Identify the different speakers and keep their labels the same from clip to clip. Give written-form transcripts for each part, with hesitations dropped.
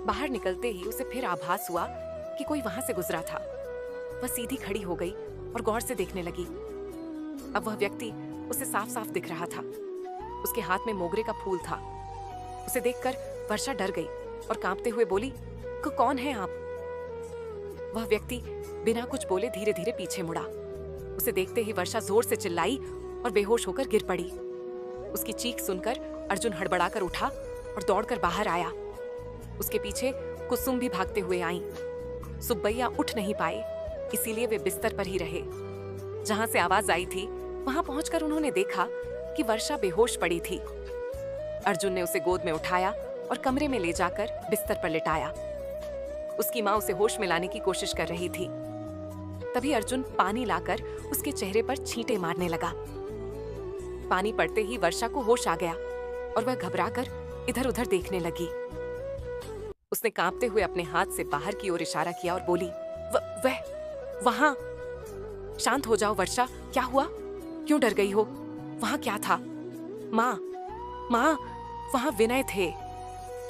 Speaker 1: बाहर निकलते ही उसे फिर आभास हुआ कि कोई वहां से गुजरा था। वह सीधी खड़ी हो गई और गौर से देखने लगी। अब वह व्यक्ति उसे साफ साफ दिख रहा था। उसके हाथ में मोगरे का फूल था। उसे देखकर वर्षा डर गई और कांपते हुए बोली, कौन है आप? वह व्यक्ति बिना कुछ बोले धीरे धीरे पीछे मुड़ा। उसे देखते ही वर्षा जोर से चिल्लाई और बेहोश होकर गिर पड़ी। उसकी चीख सुनकर अर्जुन हड़बड़ाकर उठा और दौड़कर बाहर आया। उसके पीछे कुसुम भी भागते हुए आई। सुब्बैया उठ नहीं पाए, इसीलिए वे बिस्तर पर ही रहे। जहां से आवाज आई थी वहां पहुंचकर उन्होंने देखा कि वर्षा बेहोश पड़ी थी। अर्जुन ने उसे गोद में उठाया और कमरे में ले जाकर बिस्तर पर लिटाया। उसकी माँ उसे होश में लाने की कोशिश कर रही थी। तभी अर्जुन पानी लाकर उसके चेहरे पर छींटे मारने लगा। पानी पड़ते ही वर्षा को होश आ गया और वह घबराकर इधर उधर देखने लगी। उसने कांपते हुए अपने हाथ से बाहर की ओर इशारा किया और बोली, वह वहां। शांत हो जाओ वर्षा, क्या हुआ? क्यों डर गई हो? वहां क्या था? माँ, वहां विनय थे।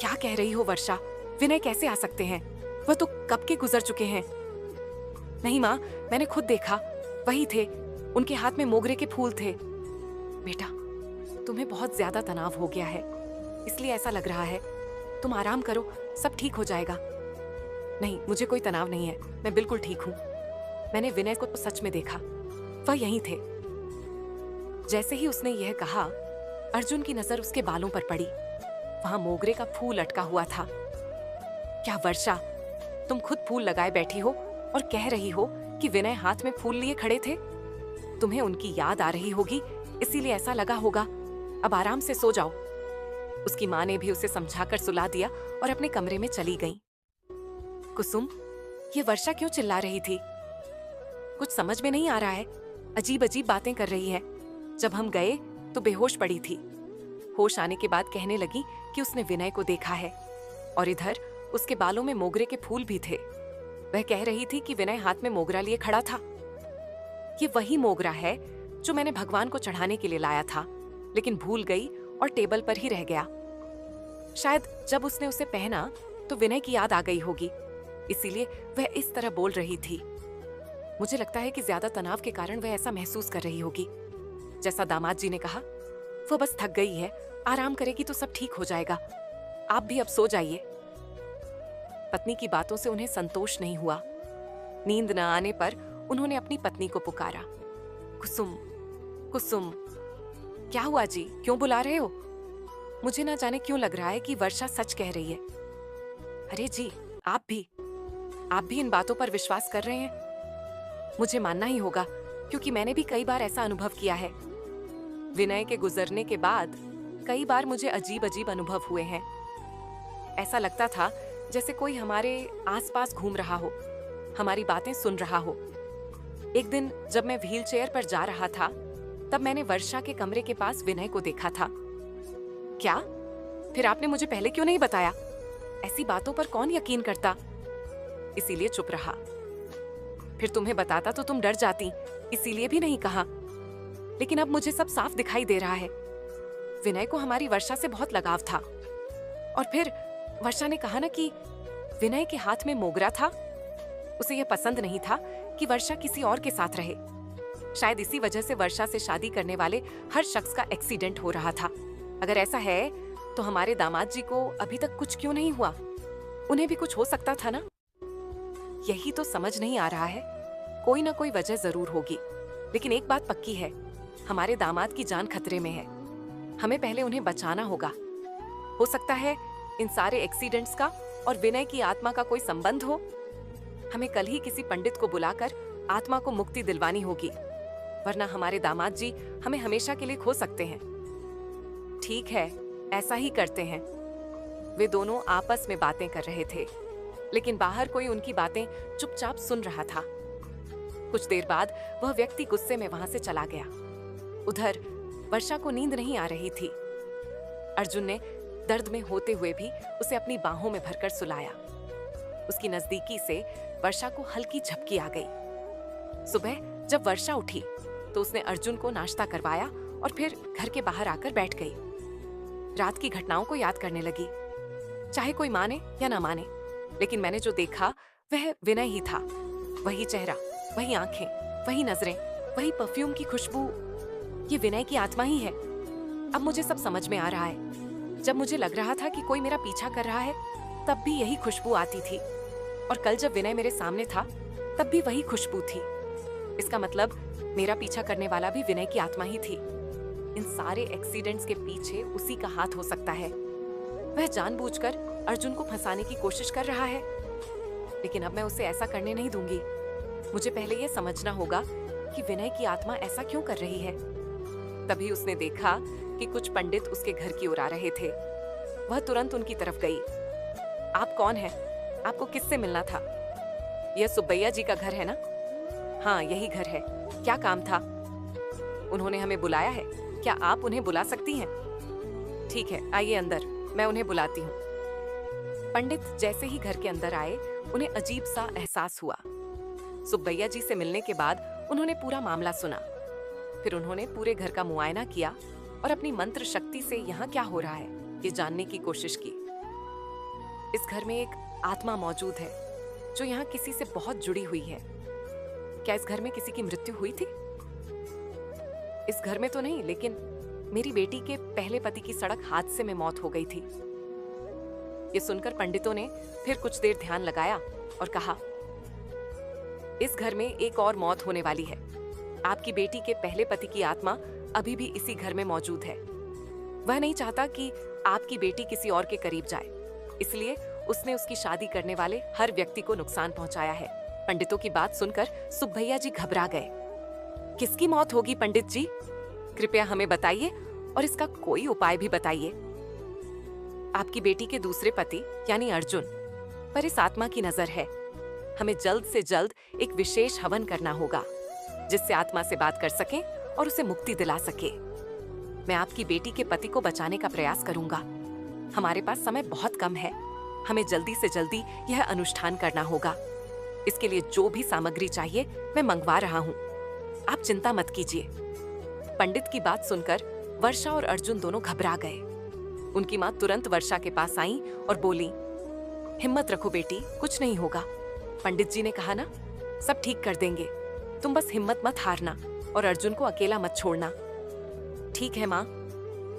Speaker 1: क्या कह रही हो वर्षा? विनय कैसे आ सकते हैं? वह तो कब के गुजर चुके हैं। नहीं माँ, मैंने खुद देखा, वही थे। उनके हाथ में मोगरे के फूल थे। बेटा, तुम्हें बहुत ज्यादा तनाव हो गया है, इसलिए ऐसा लग रहा है। तुम आराम करो, सब ठीक हो जाएगा। नहीं, मुझे कोई तनाव नहीं है, मैं बिल्कुल ठीक हूँ। मैंने विनय को तो सच में देखा, वह यहीं थे। जैसे ही उसने यह कहा, अर्जुन की नजर उसके बालों पर पड़ी। वहां मोगरे का फूल लटका हुआ था। क्या वर्षा, तुम खुद फूल लगाए बैठी हो और कह रही हो कि विनय हाथ में फूल लिए खड़े थे? तुम्हें उनकी याद आ रही होगी, इसीलिए ऐसा लगा होगा। अब आराम से सो जाओ। उसकी माँ ने भी उसे समझाकर सुला दिया और अपने कमरे में चली गई। कुसुम, ये वर्षा क्यों चिल्ला रही थी? कुछ समझ में नहीं आ रहा है, अजीब अजीब बातें कर रही है। जब हम गए तो बेहोश पड़ी थी। होश आने के बाद कहने लगी कि उसने विनय को देखा है और इधर उसके बालों में मोगरे के फूल भी थे। वह कह रही थी कि विनय हाथ में मोगरा लिए खड़ा था। ये वही मोगरा है जो मैंने भगवान को चढ़ाने के लिए लाया था, लेकिन भूल गई और टेबल पर ही रह गया। शायद जब उसने उसे पहना तो विनय की याद आ गई होगी, इसीलिए वह इस तरह बोल रही थी। मुझे लगता है कि ज्यादा तनाव के कारण वह ऐसा महसूस कर रही होगी। जैसा दामाद जी ने कहा, वो बस थक गई है, आराम करेगी तो सब ठीक हो जाएगा। आप भी अब सो जाइए। पत्नी की बातों से उन्हें संतोष नहीं हुआ। नींद न आने पर उन्होंने अपनी पत्नी को पुकारा, कुसुम, कुसुम। क्या हुआ जी, क्यों बुला रहे हो? मुझे ना जाने क्यों लग रहा है कि वर्षा सच कह रही है। अरे जी, आप भी इन बातों पर विश्वास कर रहे हैं? मुझे मानना ही होगा, क्योंकि मैंने भी कई बार ऐसा अनुभव किया है। विनय के गुजरने के बाद कई बार मुझे अजीब अजीब अनुभव हुए हैं। ऐसा लगता था जैसे कोई हमारे आसपास घूम रहा हो, हमारी बातें सुन रहा हो। एक दिन जब मैं व्हील चेयर पर जा रहा था, तब मैंने वर्षा के कमरे के पास विनय को देखा था। क्या? फिर आपने मुझे पहले क्यों नहीं बताया? ऐसी बातों पर कौन यकीन करता? इसीलिए चुप रहा। फिर तुम्हें बताता तो तुम डर जाती, इसीलिए भी नहीं कहा। लेकिन अब मुझे सब साफ दिखाई दे रहा है। विनय को हमारी वर्षा से बहुत लगाव था। और फिर वर्षा ने कहा ना कि विनय के हाथ में मोगरा था। उसे यह पसंद नहीं था कि वर्षा किसी और के साथ रहे। शायद इसी वजह से वर्षा से शादी करने वाले हर शख्स का एक्सीडेंट हो रहा था। अगर ऐसा है तो हमारे दामाद जी को अभी तक कुछ क्यों नहीं हुआ? उन्हें भी कुछ हो सकता था ना। यही तो समझ नहीं आ रहा है। कोई ना कोई वजह जरूर होगी, लेकिन एक बात पक्की है, हमारे दामाद की जान खतरे में है। हमें पहले उन्हें बचाना होगा। हो सकता है इन सारे एक्सीडेंट्स का और विनय की आत्मा का कोई संबंध हो। हमें कल ही किसी पंडित को बुलाकर आत्मा को मुक्ति दिलवानी होगी, वरना हमारे दामाद जी हमें हमेशा के लिए खो सकते हैं। ठीक है, ऐसा ही करते हैं। वे दोनों आपस में बातें कर रहे थे, लेकिन बाहर कोई उनकी बातें चुपचाप सुन रहा था। कुछ देर बाद वह व्यक्ति गुस्से में वहां से चला गया। उधर वर्षा को नींद नहीं आ रही थी। अर्जुन ने दर्द में होते हुए भी उसे अपनी बाहों में भरकर सुलाया। उसकी नजदीकी से वर्षा को हल्की झपकी आ गई। सुबह जब वर्षा उठी तो उसने अर्जुन को नाश्ता करवाया और फिर घर के बाहर आकर बैठ गई। रात की घटनाओं को याद करने लगी। चाहे कोई माने या ना माने, लेकिन मैंने जो देखा वह विनय ही था। वही चेहरा, वही आंखें, वही नजरें, वही परफ्यूम की खुशबू। ये विनय की आत्मा ही है। अब मुझे सब समझ में आ रहा है। जब मुझे लग रहा था कि कोई मेरा पीछा कर रहा है, तब भी यही खुशबू आती थी। और कल जब विनय मेरे सामने था, तब भी वही खुशबू थी। इसका मतलब मेरा पीछा करने वाला भी विनय की आत्मा ही थी। इन सारे एक्सीडेंट्स के पीछे उसी का हाथ हो सकता है। वह जानबूझकर अर्जुन को फंसाने की कोशिश कर रहा है, लेकिन अब मैं उसे ऐसा करने नहीं दूंगी। मुझे पहले यह समझना होगा कि विनय की आत्मा ऐसा क्यों कर रही है। तभी उसने देखा कि कुछ पंडित उसके घर की ओर आ रहे थे। वह तुरंत उनकी तरफ गई। आप कौन हैं? आपको किससे मिलना था? यह सुब्बैया जी का घर है ना? हाँ, यही घर है। क्या काम था? उन्होंने हमें बुलाया है। क्या आप उन्हें बुला सकती हैं? ठीक है, आइए अंदर, मैं उन्हें बुलाती हूँ। पंडित जैसे ही घर के अंदर आए, उन्हें अजीब सा एहसास हुआ। सुब्बैया जी से मिलने के बाद उन्होंने पूरा मामला सुना। फिर उन्होंने पूरे घर का मुआयना किया और अपनी मंत्र शक्ति से यहाँ क्या हो रहा है ये जानने की कोशिश की। इस घर में एक आत्मा मौजूद है जो यहाँ किसी से बहुत जुड़ी हुई है। क्या इस घर में किसी की मृत्यु हुई थी? इस घर में तो नहीं, लेकिन मेरी बेटी के पहले पति की सड़क हादसे में मौत हो गई थी। ये सुनकर पंडितों ने फिर कुछ देर ध्यान लगाया और कहा, इस घर में एक और मौत होने वाली है। आपकी बेटी के पहले पति की आत्मा अभी भी इसी घर में मौजूद है। वह नहीं चाहता कि आपकी बेटी किसी और के करीब जाए, इसलिए उसने उसकी शादी करने वाले हर व्यक्ति को नुकसान पहुंचाया है। पंडितों की बात सुनकर सुब्बैया जी घबरा गए। किसकी मौत होगी पंडित जी? कृपया हमें बताइए और इसका कोई उपाय भी बताइए। आपकी बेटी के दूसरे पति यानी अर्जुन पर इस आत्मा की नजर है। हमें जल्द से जल्द एक विशेष हवन करना होगा जिससे आत्मा से बात कर सकें और उसे मुक्ति दिला सके। मैं आपकी बेटी के पति को बचाने का प्रयास करूंगा। हमारे पास समय बहुत कम है। हमें जल्दी से जल्दी यह अनुष्ठान करना होगा। इसके लिए जो भी सामग्री चाहिए मैं मंगवा रहा हूँ। आप चिंता मत कीजिए। पंडित की बात सुनकर वर्षा और अर्जुन दोनों घबरा गए। उनकी माँ तुरंत वर्षा के पास आई और बोली, हिम्मत रखो बेटी, कुछ नहीं होगा। पंडित जी ने कहा ना, सब ठीक कर देंगे। तुम बस हिम्मत मत हारना और अर्जुन को अकेला मत छोड़ना। ठीक है माँ।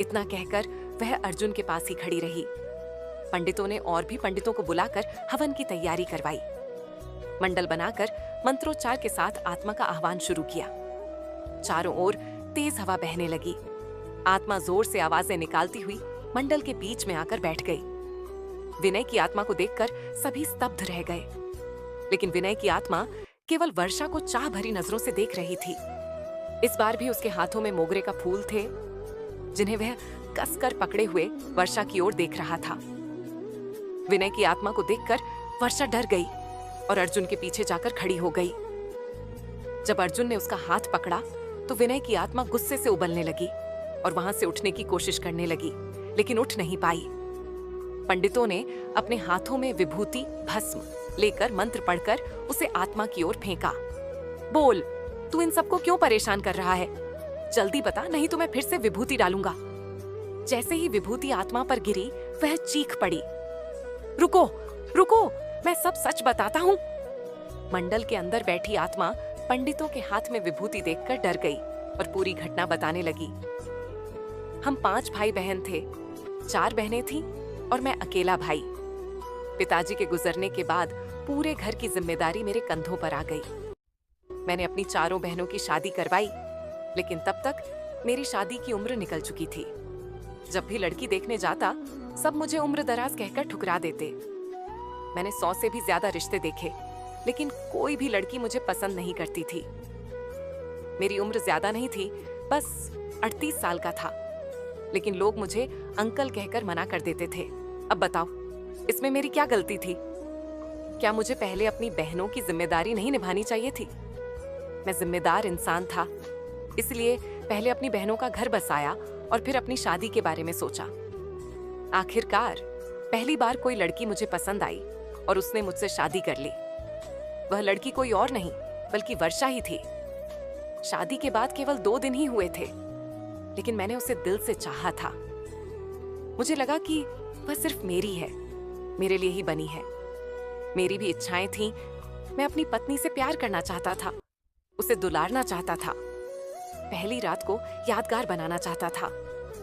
Speaker 1: इतना कहकर वह अर्जुन के पास ही खड़ी रही। पंडितों ने और भी पंडितों को बुलाकर हवन की तैयारी करवाई। मंडल बनाकर मंत्रोच्चार के साथ आत्मा का आह्वान शुरू किया। चारों ओर तेज हवा बहने लगी। आत्मा जोर से आवाजें निकालती हुई मंडल के बीच में आकर बैठ गई। विनय की आत्मा को देखकर सभी स्तब्ध रह गए, लेकिन विनय की आत्मा केवल वर्षा को चाह भरी नजरों से देख रही थी। इस बार भी उसके हाथों में मोगरे का फूल थे, जिन्हें वह कसकर पकड़े हुए वर्षा की ओर देख रहा था। विनय की आत्मा को देखकर वर्षा डर गई और अर्जुन के पीछे जाकर खड़ी हो गई। जब अर्जुन ने उसका हाथ पकड़ा तो विनय की आत्मा गुस्से से उबलने लगी और वहां से उठने की कोशिश करने लगी, लेकिन उठ नहीं पाई। पंडितों ने अपने हाथों में विभूति भस्म लेकर मंत्र पढ़कर उसे आत्मा की ओर फेंका। बोल, तू इन सबको क्यों परेशान कर रहा है? जल्दी बता, नहीं तो मैं फिर से विभूति डालूंगा। जैसे ही विभूति आत्मा पर गिरी, वह चीख पड़ी, रुको रुको, मैं सब सच बताता हूँ। मंडल के अंदर बैठी आत्मा पंडितों के हाथ में विभूति देखकर डर गई और पूरी घटना बताने लगी। हम 5 भाई बहन थे, 4 बहनें थीं और मैं अकेला भाई। पिताजी के गुजरने के बाद पूरे घर की जिम्मेदारी मेरे कंधों पर आ गई। मैंने अपनी 4 बहनों की शादी करवाई, लेकिन तब तक मेरी शादी की उम्र निकल चुकी थी। जब भी लड़की देखने जाता, सब मुझे उम्र दराज कहकर ठुकरा देते। मैंने 100 से भी ज्यादा रिश्ते देखे, लेकिन कोई भी लड़की मुझे पसंद नहीं करती थी। मेरी उम्र ज्यादा नहीं थी, बस 38 साल का था, लेकिन लोग मुझे अंकल कहकर मना कर देते थे। अब बताओ, इसमें मेरी क्या गलती थी? क्या मुझे पहले अपनी बहनों की जिम्मेदारी नहीं निभानी चाहिए थी? मैं जिम्मेदार इंसान था, इसलिए पहले अपनी बहनों का घर बसाया और फिर अपनी शादी के बारे में सोचा। आखिरकार पहली बार कोई लड़की मुझे पसंद आई और उसने मुझसे शादी कर ली। वह लड़की कोई और नहीं बल्कि वर्षा ही थी। शादी के बाद केवल 2 दिन ही हुए थे, लेकिन मैंने उसे दिल से चाहा था। मुझे लगा कि वह सिर्फ मेरी है मेरे लिए ही बनी है। मेरी भी इच्छाएं थीं। मैं अपनी पत्नी से प्यार करना चाहता था, उसे दुलारना चाहता था, पहली रात को यादगार बनाना चाहता था।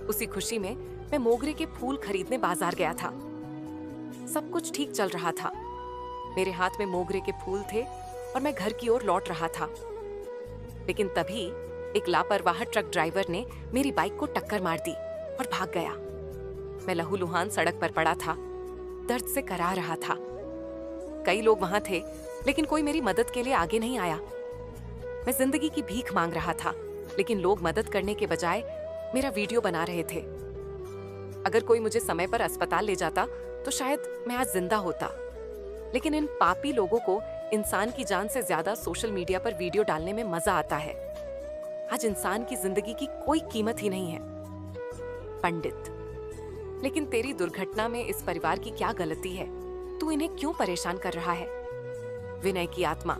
Speaker 1: उसी खुशी में मैं मोगरे के फूल खरीदने बाजार गया था। सब कुछ ठीक चल रहा था। मेरे हाथ में मोगरे के फूल थे और मैं घर की ओर लौट रहा था। लेकिन तभी एक लापरवाह ट्रक ड्राइवर ने मेरी बाइक को टक्कर मार दी और भाग गया। मैं लहूलुहान सड़क पर पड़ा था, दर्द से करा रहा था। कई लोग वहां थे, लेकिन कोई मेरी मदद के लिए आगे नहीं आया। मैं जिंदगी की भीख मांग रहा था, लेकिन लोग मदद करने के बजाय मेरा वीडियो बना रहे थे। अगर कोई मुझे समय पर अस्पताल ले जाता तो शायद मैं आज जिंदा होता। लेकिन इन पापी लोगों को इंसान की जान से ज्यादा सोशल मीडिया पर वीडियो डालने में मजा आता है। आज इंसान की जिंदगी की कोई कीमत ही नहीं है। पंडित, लेकिन तेरी दुर्घटना में इस परिवार की क्या गलती है? तू इन्हें क्यों परेशान कर रहा है? विनय की आत्मा,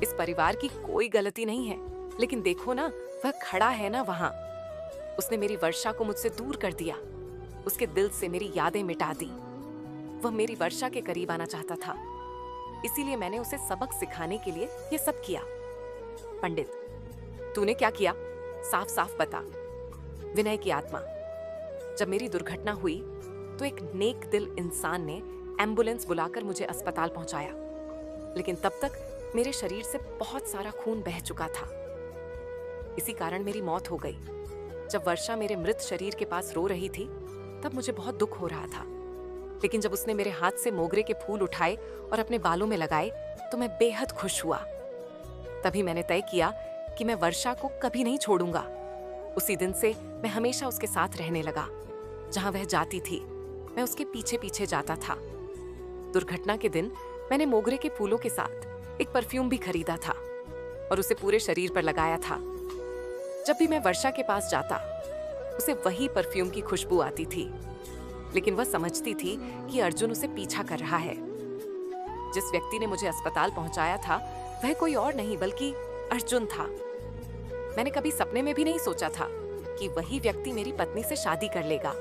Speaker 1: इस परिवार की कोई गलती नहीं है, लेकिन देखो ना, वह खड़ा है ना वहां। उसने मेरी वर्षा को मुझसे दूर कर दिया, उसके दिल से मेरी यादें मिटा दी। वह मेरी वर्षा के करीब आना चाहता था, इसीलिए मैंने उसे सबक सिखाने के लिए यह सब किया। पंडित, तूने क्या किया? साफ साफ बता। विनय की आत्मा, जब मेरी दुर्घटना हुई तो एक नेक दिल इंसान ने एम्बुलेंस बुलाकर मुझे अस्पताल पहुंचाया, लेकिन तब तक मेरे शरीर से बहुत सारा खून बह चुका था। इसी कारण मेरी मौत हो गई। जब वर्षा मेरे मृत शरीर के पास रो रही थी, तब मुझे बहुत दुख हो रहा था। लेकिन जब उसने मेरे हाथ से मोगरे के फूल उठाए और अपने बालों में लगाए, तो मैं बेहद खुश हुआ। तभी मैंने तय किया कि मैं वर्षा को कभी नहीं छोड़ूंगा। उसी दिन से मैं हमेशा उसके साथ रहने लगा। जहां वह जाती थी, मैं उसके पीछे पीछे जाता था। दुर्घटना के दिन मैंने मोगरे के फूलों के साथ एक परफ्यूम भी खरीदा था और उसे पूरे शरीर पर लगाया था। जब भी मैं वर्षा के पास जाता, उसे वही परफ्यूम की खुशबू आती थी। लेकिन वह समझती थी कि अर्जुन उसे पीछा कर रहा है। जिस व्यक्ति ने मुझे अस्पताल पहुंचाया था, वह कोई और नहीं बल्कि अर्जुन था। मैंने कभी सपने में भी नहीं सोचा था कि वही व्यक्ति मेरी पत्नी से शादी कर लेगा।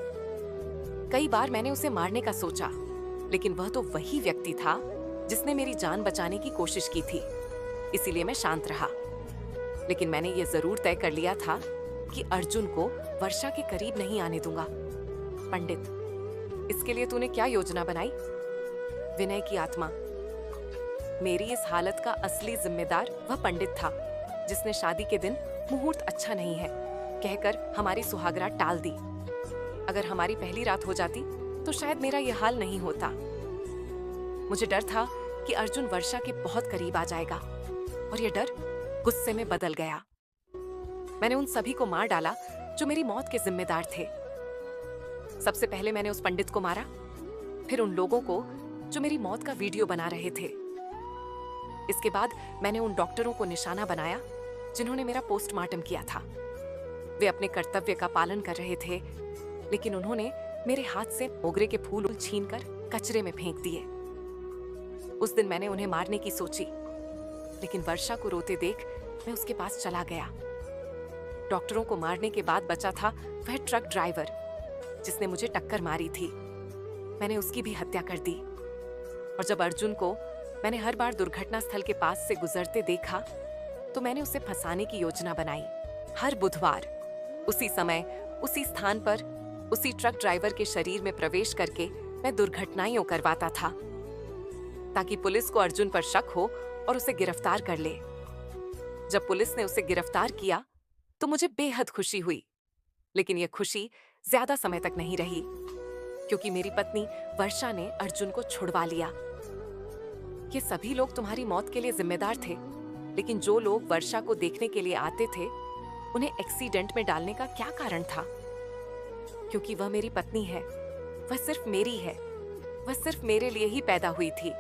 Speaker 1: कई बार मैंने उसे मारने का सोचा, लेकिन वह तो वही व्यक्ति था जिसने मेरी जान बचाने की कोशिश की थी। इसीलिए मैं शांत रहा। लेकिन मैंने यह जरूर तय कर लिया था कि अर्जुन को वर्षा के करीब नहीं आने दूंगा। पंडित, इसके लिए तूने क्या योजना बनाई? विनय की आत्मा, मेरी इस हालत का असली जिम्मेदार वह पंडित था जिसने शादी के दिन मुहूर्त अच्छा नहीं है कहकर हमारी सुहागरात टाल दी। अगर हमारी पहली रात हो जाती तो शायद मेरा यह हाल नहीं होता। मुझे डर था कि अर्जुन वर्षा के बहुत करीब आ जाएगा, और यह डर गुस्से में बदल गया। मैंने उन सभी को मार डाला जो मेरी मौत के जिम्मेदार थे। सबसे पहले मैंने उस पंडित को मारा, फिर उन लोगों को जो मेरी मौत का वीडियो बना रहे थे। इसके बाद मैंने उन डॉक्टरों को निशाना बनाया जिन्होंने मेरा पोस्टमार्टम किया था। वे अपने कर्तव्य का पालन कर रहे थे, लेकिन उन्होंने मेरे हाथ से मोगरे के फूल छीनकर कचरे में फेंक दिए। उस दिन मैंने उन्हें मारने की सोची, लेकिन वर्षा को रोते देख मैं उसके पास चला गया। डॉक्टरों को मारने के बाद बचा था वह ट्रक ड्राइवर जिसने मुझे टक्कर मारी थी। मैंने उसकी भी हत्या कर दी। और जब अर्जुन को मैंने हर बार दुर्घटना स्थल के पास से गुजरते देखा, तो मैंने उसे फंसाने की योजना बनाई। हर बुधवार उसी समय उसी स्थान पर उसी ट्रक ड्राइवर के शरीर में प्रवेश करके मैं दुर्घटनाएं करवाता था, ताकि पुलिस को अर्जुन पर शक हो और उसे गिरफ्तार कर ले। जब पुलिस ने उसे गिरफ्तार किया तो मुझे बेहद खुशी हुई, लेकिन यह खुशी ज्यादा समय तक नहीं रही, क्योंकि मेरी पत्नी वर्षा ने अर्जुन को छुड़वा लिया। ये सभी लोग तुम्हारी मौत के लिए जिम्मेदार थे, लेकिन जो लोग वर्षा को देखने के लिए आते थे, उन्हें एक्सीडेंट में डालने का क्या कारण था? क्योंकि वह मेरी पत्नी है, वह सिर्फ मेरी है, वह सिर्फ मेरे लिए ही पैदा हुई थी।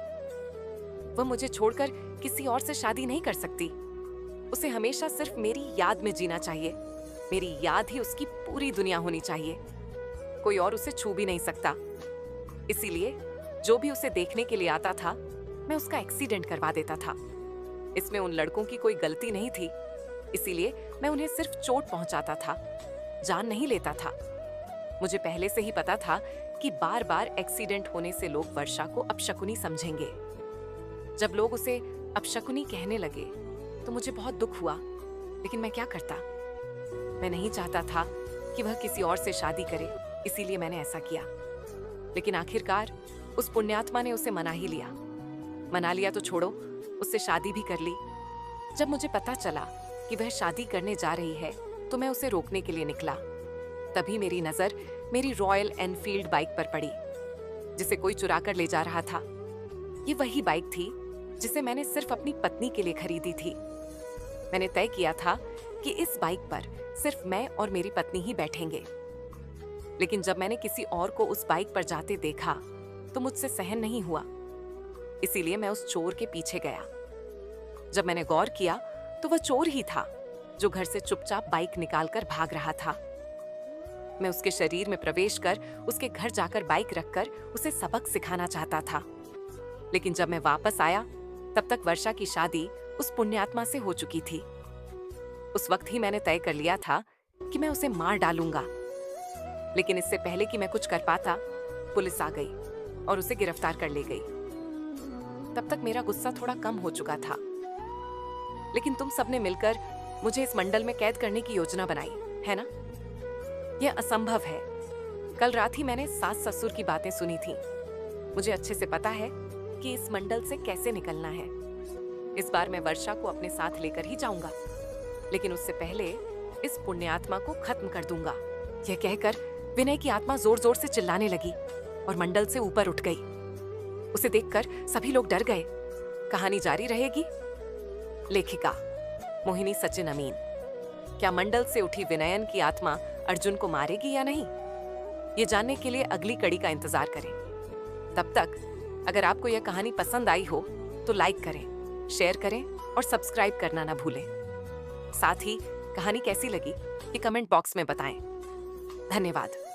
Speaker 1: वह मुझे छोड़कर किसी और से शादी नहीं कर सकती। उसे हमेशा सिर्फ मेरी याद में जीना चाहिए। मेरी याद ही उसकी पूरी दुनिया होनी चाहिए। कोई और उसे छू भी नहीं सकता। इसीलिए जो भी उसे देखने के लिए आता था, मैं उसका एक्सीडेंट करवा देता था। इसमें उन लड़कों की कोई गलती नहीं थी, इसीलिए मैं उन्हें सिर्फ चोट पहुंचाता था, जान नहीं लेता था। मुझे पहले से ही पता था कि बार बार एक्सीडेंट होने से लोग वर्षा को अपशकुनी समझेंगे। जब लोग उसे अपशकुनी कहने लगे तो मुझे बहुत दुख हुआ, लेकिन मैं क्या करता। मैं नहीं चाहता था कि वह किसी और से शादी करे, इसीलिए मैंने ऐसा किया। लेकिन आखिरकार उस पुण्यात्मा ने उसे मना ही लिया। मना लिया तो छोड़ो, उससे शादी भी कर ली। जब मुझे पता चला कि वह शादी करने जा रही है तो मैं उसे रोकने के लिए निकला। तभी मेरी नजर मेरी रॉयल एनफील्ड बाइक पर पड़ी, जिसे कोई चुरा कर ले जा रहा था। ये वही बाइक थी जिसे मैंने सिर्फ अपनी पत्नी के लिए खरीदी थी। मैंने तय किया था कि इस बाइक पर सिर्फ मैं और मेरी पत्नी ही बैठेंगे। लेकिन जब मैंने किसी और को उस बाइक पर जाते देखा तो मुझसे सहन नहीं हुआ, इसीलिए मैं उस चोर के पीछे गया। जब मैंने गौर किया तो वह चोर ही था जो घर से चुपचाप बाइक निकालकर भाग रहा था। मैं उसके शरीर में प्रवेश कर उसके घर जाकर बाइक रखकर उसे सबक सिखाना चाहता था। लेकिन जब मैं वापस आया तब तक वर्षा की शादी उस पुण्यात्मा से हो चुकी थी। उस वक्त ही मैंने तय कर लिया था कि मैं उसे मार डालूंगा। लेकिन इससे पहले कि मैं कुछ कर पाता, पुलिस आ गई और उसे गिरफ्तार कर ले गई। तब तक मेरा गुस्सा थोड़ा कम हो चुका था। लेकिन तुम सबने मिलकर मुझे इस मंडल में कैद करने की योजना बनाई, है ना? यह असंभव है। कल रात ही मैंने सास ससुर की बातें सुनी थी। मुझे अच्छे से पता है कि इस मंडल से कैसे निकलना है। इस बार मैं वर्षा को अपने साथ लेकर ही जाऊंगा, लेकिन उससे पहले इस पुण्यात्मा को खत्म कर दूंगा। यह कहकर विनय की आत्मा जोर जोर से चिल्लाने लगी और मंडल से ऊपर उठ गई। उसे देखकर सभी लोग डर गए। कहानी जारी रहेगी। लेखिका मोहिनी सचिन अमीन। क्या मंडल से उठी विनयन की आत्मा अर्जुन को मारेगी या नहीं, ये जानने के लिए अगली कड़ी का इंतजार करें। तब तक अगर आपको यह कहानी पसंद आई हो तो लाइक करें, शेयर करें और सब्सक्राइब करना ना भूलें। साथ ही कहानी कैसी लगी ये कमेंट बॉक्स में बताएं। धन्यवाद।